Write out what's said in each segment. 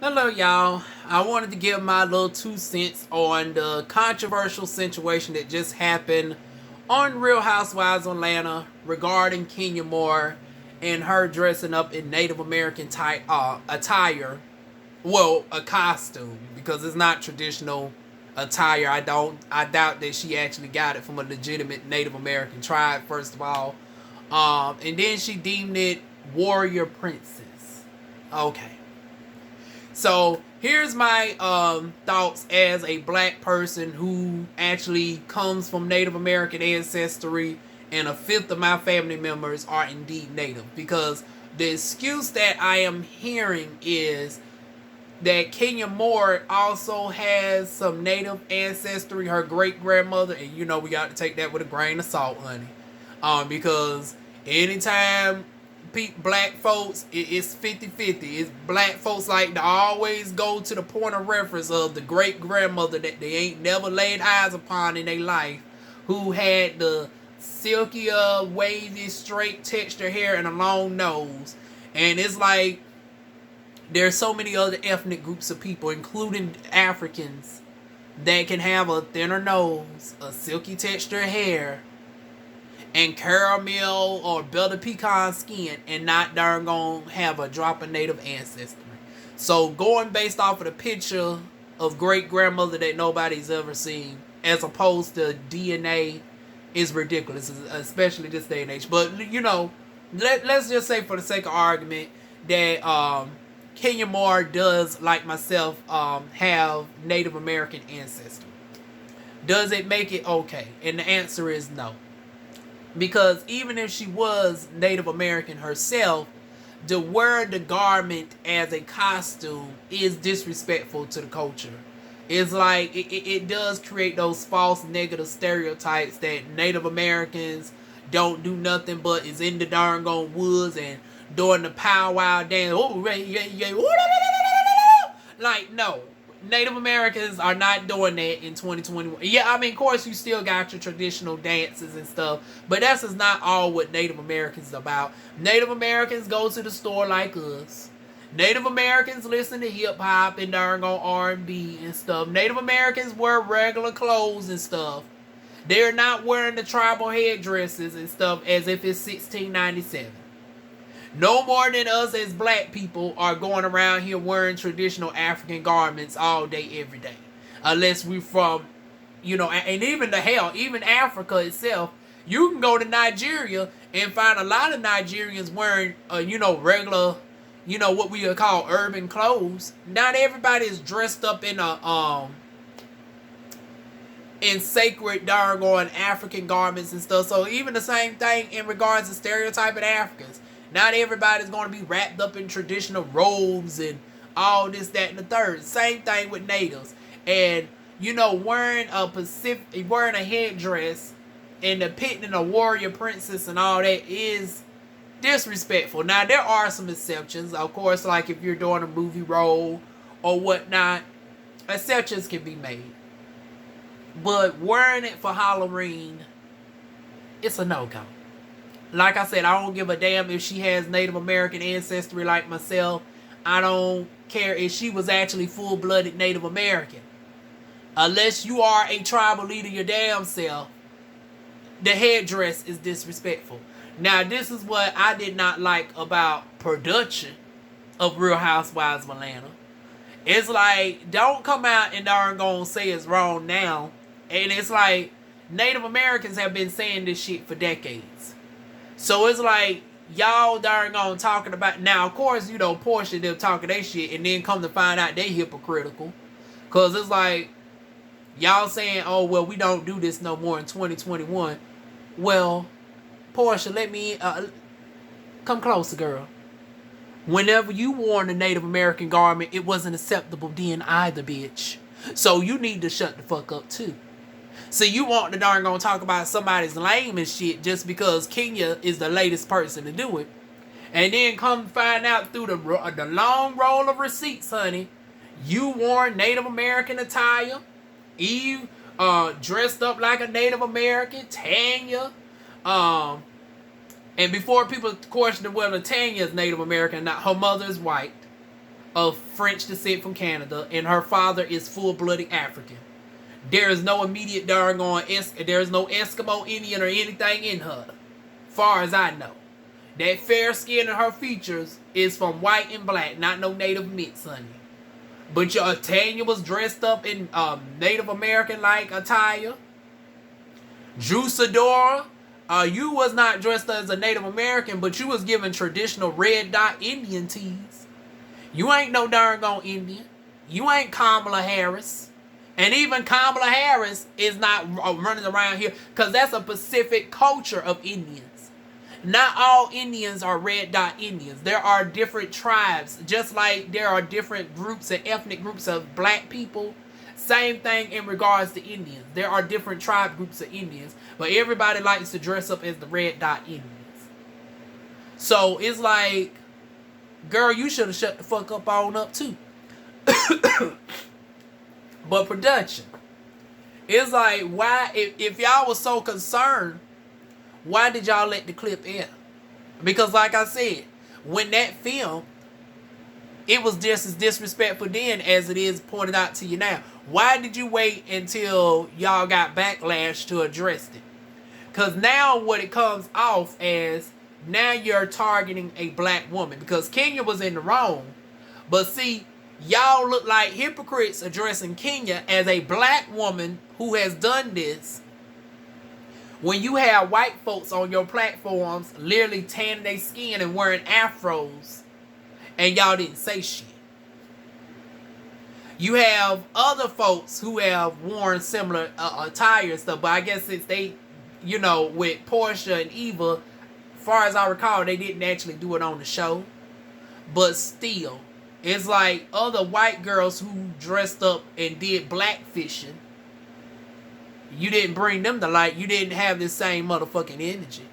Hello, y'all. I wanted to give my little 2 cents on the controversial situation that just happened on Real Housewives of Atlanta regarding Kenya Moore and her dressing up in Native American attire. Well, a costume, because it's not traditional attire. I doubt that she actually got it from a legitimate Native American tribe, first of all. And then she deemed it warrior princess. Okay. So here's my thoughts as a black person who actually comes from Native American ancestry, and a fifth of my family members are indeed Native. Because the excuse that I am hearing is that Kenya Moore also has some Native ancestry, her great grandmother, and we got to take that with a grain of salt, honey. Because anytime black folks, it's 50-50. It's black folks like to always go to the point of reference of the great grandmother that they ain't never laid eyes upon in their life, who had the silkier, wavy, straight texture hair and a long nose. And it's like there's so many other ethnic groups of people, including Africans, that can have a thinner nose, a silky texture hair, and caramel or butter pecan skin, and not darn gonna have a drop of Native ancestry. So going based off of the picture of great grandmother that nobody's ever seen, as opposed to DNA, is ridiculous, especially this day and age. But let's just say for the sake of argument that Kenya Moore does, like myself, have Native American ancestry. Does it make it okay? And the answer is no. Because even if she was Native American herself, to wear the garment as a costume is disrespectful to the culture. It's like it does create those false negative stereotypes that Native Americans don't do nothing but is in the darn gone woods and doing the powwow dance. Like, no. Native Americans are not doing that in 2021. Yeah, I mean, of course, you still got your traditional dances and stuff, but that's just not all what Native Americans is about. Native Americans go to the store like us. Native Americans listen to hip hop and darn on R&B and stuff. Native Americans wear regular clothes and stuff. They're not wearing the tribal headdresses and stuff as if it's 1697. No more than us as black people are going around here wearing traditional African garments all day, every day. Unless we're from, and even Africa itself, you can go to Nigeria and find a lot of Nigerians wearing, regular, what we would call urban clothes. Not everybody is dressed up in sacred doggone African garments and stuff. So even the same thing in regards to stereotyping Africans. Not everybody's going to be wrapped up in traditional robes and all this, that, and the third. Same thing with natives. And, wearing a headdress and depicting a warrior princess and all that is disrespectful. Now, there are some exceptions. Of course, like if you're doing a movie role or whatnot, exceptions can be made. But wearing it for Halloween, it's a no-go. Like I said, I don't give a damn if she has Native American ancestry like myself. I don't care if she was actually full-blooded Native American. Unless you are a tribal leader your damn self, the headdress is disrespectful. Now, this is what I did not like about production of Real Housewives of Atlanta. It's like, don't come out and darn gonna say it's wrong now. And it's like, Native Americans have been saying this shit for decades. So it's like, y'all darn on talking about, now of course, Portia, them talking that shit, and then come to find out they hypocritical. Cause it's like, y'all saying, oh, well, we don't do this no more in 2021. Well, Portia, let me, come closer, girl. Whenever you wore a Native American garment, it wasn't acceptable then either, bitch. So you need to shut the fuck up too. So you want to darn gonna talk about somebody's lame and shit just because Kenya is the latest person to do it. And then come find out through the long roll of receipts, honey, you wore Native American attire. Eve dressed up like a Native American. Tanya. And before people question whether Tanya's Native American or not, her mother's white. of French descent from Canada, and her father is full-blooded African. There is no immediate there is no Eskimo, Indian, or anything in her, far as I know. That fair skin and her features is from white and black, not no native mix, honey. But your Tanya was dressed up in Native American-like attire. Drusadora, you was not dressed as a Native American, but you was given traditional red dot Indian tees. You ain't no darn gone Indian. You ain't Kamala Harris. And even Kamala Harris is not running around here, because that's a Pacific culture of Indians. Not all Indians are red dot Indians. There are different tribes, just like there are different groups and ethnic groups of black people. Same thing in regards to Indians. There are different tribe groups of Indians, but everybody likes to dress up as the red dot Indians. So it's like, girl, you should have shut the fuck up on up too. But production, it's like, why, if y'all was so concerned, why did y'all let the clip air? Because like I said, when that film, it was just as disrespectful then as it is pointed out to you now. Why did you wait until y'all got backlash to address it? Because now what it comes off as, now you're targeting a black woman. Because Kenya was in the wrong. But see, y'all look like hypocrites addressing Kenya as a black woman who has done this, when you have white folks on your platforms literally tanning their skin and wearing afros, and y'all didn't say shit. You have other folks who have worn similar attire and stuff, but I guess since they, you know, with Portia and Eva, far as I recall, they didn't actually do it on the show. But still, it's like other white girls who dressed up and did blackfishing. You didn't bring them to light. You didn't have the same motherfucking energy.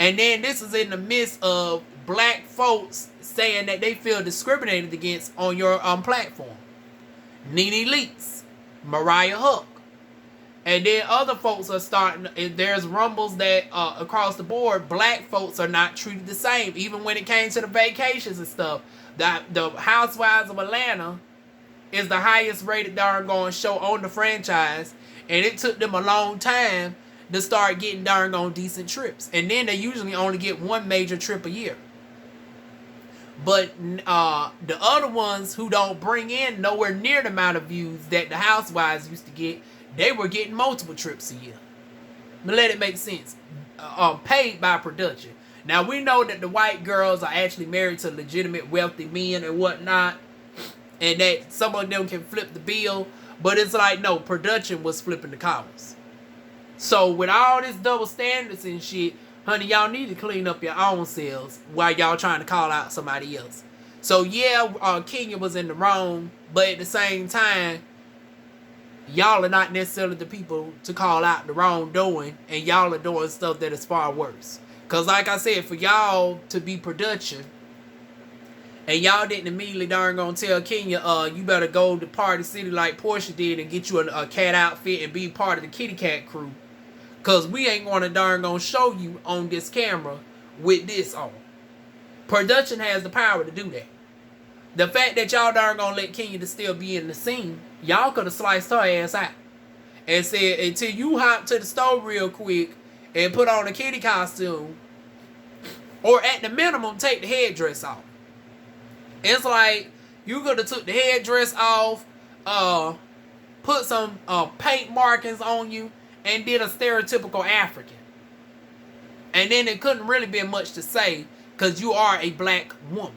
And then this is in the midst of black folks saying that they feel discriminated against on your platform. Nene Leakes, Mariah Huck. And then other folks are starting, there's rumbles that across the board, black folks are not treated the same. Even when it came to the vacations and stuff. The Housewives of Atlanta is the highest rated darn going show on the franchise. And it took them a long time to start getting darn on decent trips. And then they usually only get one major trip a year. But the other ones who don't bring in nowhere near the amount of views that the Housewives used to get, they were getting multiple trips a year. But let it make sense. Paid by production. Now we know that the white girls are actually married to legitimate wealthy men and whatnot. And that some of them can flip the bill. But it's like, no, production was flipping the columns. So with all this double standards and shit, honey, y'all need to clean up your own selves while y'all trying to call out somebody else. So yeah, Kenya was in the wrong, but at the same time, y'all are not necessarily the people to call out the wrongdoing, and y'all are doing stuff that is far worse. Because like I said, for y'all to be production, and y'all didn't immediately darn gonna tell Kenya, you better go to Party City like Portia did and get you a cat outfit and be part of the kitty cat crew. Because we ain't gonna darn gonna show you on this camera with this on. Production has the power to do that. The fact that y'all darn gonna let Kenya to still be in the scene, y'all could have sliced her ass out. And said, until you hop to the stove real quick and put on a kitty costume, or at the minimum, take the headdress off. It's like, you could have took the headdress off, put some paint markings on you, and did a stereotypical African. And then it couldn't really be much to say, because you are a black woman.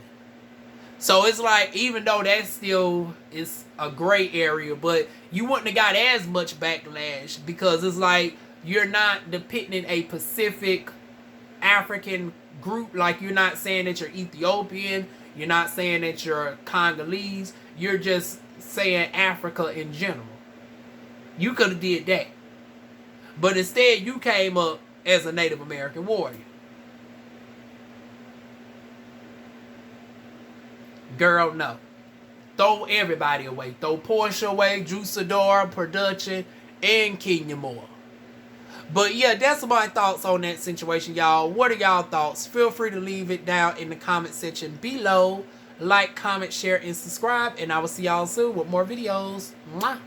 So it's like, even though that still is a gray area, but you wouldn't have got as much backlash, because it's like, you're not depicting a Pacific African group. Like, you're not saying that you're Ethiopian, you're not saying that you're Congolese, you're just saying Africa in general. You could have did that. But instead, you came up as a Native American warrior. Girl, no. Throw everybody away. Throw Portia away, Drusadora, production, and Kenya Moore. But yeah, that's my thoughts on that situation, y'all. What are y'all thoughts? Feel free to leave it down in the comment section below. like, comment, share, and subscribe. And I will see y'all soon with more videos. Mwah.